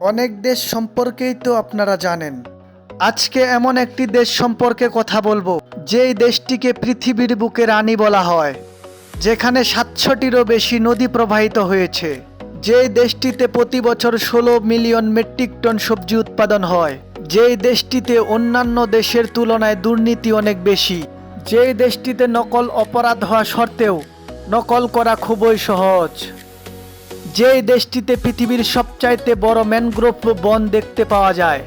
অনেক দেশ সম্পর্কেই তো আপনারা জানেন। আজকে এমন একটি দেশ সম্পর্কে কথা বলবো, যেই দেশটিকে পৃথিবীর বুকে রানী বলা হয়, যেখানে ৭০০টিরও বেশি নদী প্রবাহিত হয়েছে, যেই দেশটিতে প্রতি বছর ১৬ মিলিয়ন মেট্রিক টন সবজি উৎপাদন হয়, যেই দেশটিতে অন্যান্য দেশের তুলনায় দুর্নীতি অনেক বেশি, যেই দেশটিতে নকল অপরাধ হওয়া সত্ত্বেও নকল করা খুবই সহজ, যেই দেশটিতে পৃথিবীর সবচাইতে বড় ম্যানগ্রোভ বন দেখতে পাওয়া যায়।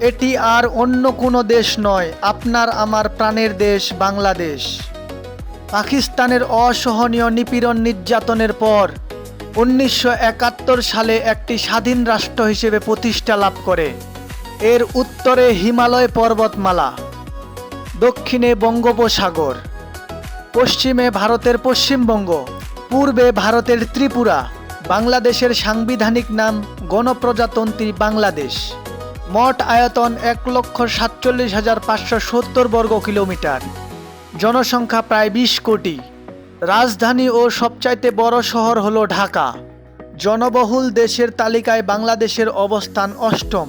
এটি আর অন্য কোনো দেশ নয়, আপনার আমার প্রাণের দেশ বাংলাদেশ। পাকিস্তানের অসহনীয় নিপীড়ন নির্যাতনের পর ১৯৭১ সালে একটি স্বাধীন রাষ্ট্র হিসেবে প্রতিষ্ঠা লাভ করে। এর উত্তরে হিমালয় পর্বতমালা, দক্ষিণে বঙ্গোপসাগর, পশ্চিমে ভারতের পশ্চিমবঙ্গ, পূর্বে ভারতের ত্রিপুরা। বাংলাদেশের সাংবিধানিক নাম গণপ্রজাতন্ত্রী বাংলাদেশ। মোট আয়তন ১,৪৭,৫৭০ বর্গ কিলোমিটার। জনসংখ্যা প্রায় ২০ কোটি। রাজধানী ও সবচাইতে বড় শহর হলো ঢাকা। জনবহুল দেশের তালিকায় বাংলাদেশের অবস্থান অষ্টম।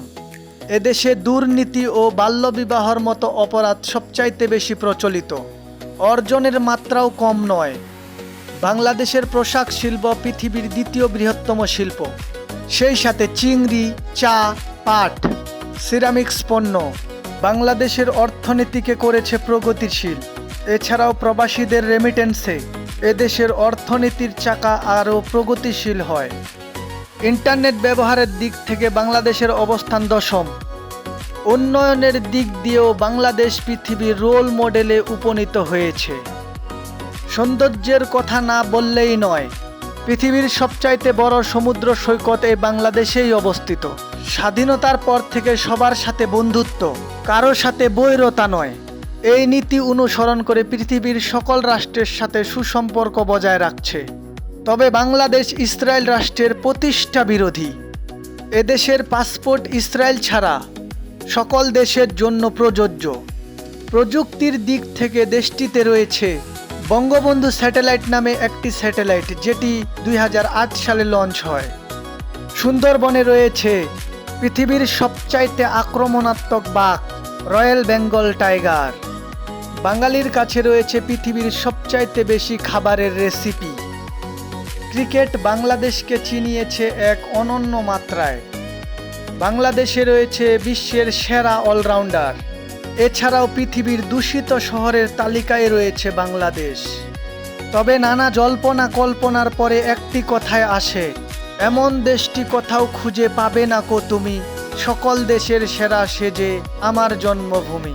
এদেশে দুর্নীতি ও বাল্যবিবাহর মতো অপরাধ সবচাইতে বেশি প্রচলিত। অর্জনের মাত্রাও কম নয়। বাংলাদেশের পোশাক শিল্প পৃথিবীর দ্বিতীয় বৃহত্তম শিল্প। সেই সাথে চিংড়ি, চা, পাট, সিরামিক্স পণ্য বাংলাদেশের অর্থনীতিকে করেছে প্রগতিশীল। এছাড়াও প্রবাসীদের রেমিটেন্সে এদেশের অর্থনীতির চাকা আরও প্রগতিশীল হয়। ইন্টারনেট ব্যবহারের দিক থেকে বাংলাদেশের অবস্থান দশম। উন্নয়নের দিক দিয়েও বাংলাদেশ পৃথিবীর রোল মডেলে উপনীত হয়েছে। সৌন্দর্যের কথা না বললেই নয়, পৃথিবীর সবচাইতে বড় সমুদ্র সৈকত এই বাংলাদেশেই অবস্থিত। স্বাধীনতার পর থেকে সবার সাথে বন্ধুত্ব, কারো সাথে বৈরতা নয়, এই নীতি অনুসরণ করে পৃথিবীর সকল রাষ্ট্রের সাথে সুসম্পর্ক বজায় রাখছে। তবে বাংলাদেশ ইসরায়েল রাষ্ট্রের প্রতিষ্ঠা বিরোধী। এদেশের পাসপোর্ট ইসরায়েল ছাড়া সকল দেশের জন্য প্রযোজ্য। প্রযুক্তির দিক থেকে দেশটিতে রয়েছে বঙ্গবন্ধু স্যাটেলাইট নামে একটি স্যাটেলাইট, যেটি ২০০৮ সালে লঞ্চ হয়। সুন্দরবনে রয়েছে পৃথিবীর সবচাইতে আক্রমণাত্মক বাঘ, রয়্যাল বেঙ্গল টাইগার। বাঙালির কাছে রয়েছে পৃথিবীর সবচাইতে বেশি খাবারের রেসিপি। ক্রিকেট বাংলাদেশকে চিনিয়েছে এক অনন্য মাত্রায়। বাংলাদেশে রয়েছে বিশ্বের সেরা অলরাউন্ডার। এছাড়াও পৃথিবীর দূষিত শহরের তালিকায় রয়েছে বাংলাদেশ। তবে নানা জল্পনা কল্পনার পরে একটি কথায় আসে, এমন দেশটি কোথাও খুঁজে পাবে না কো তুমি, সকল দেশের সেরা সেজে আমার জন্মভূমি।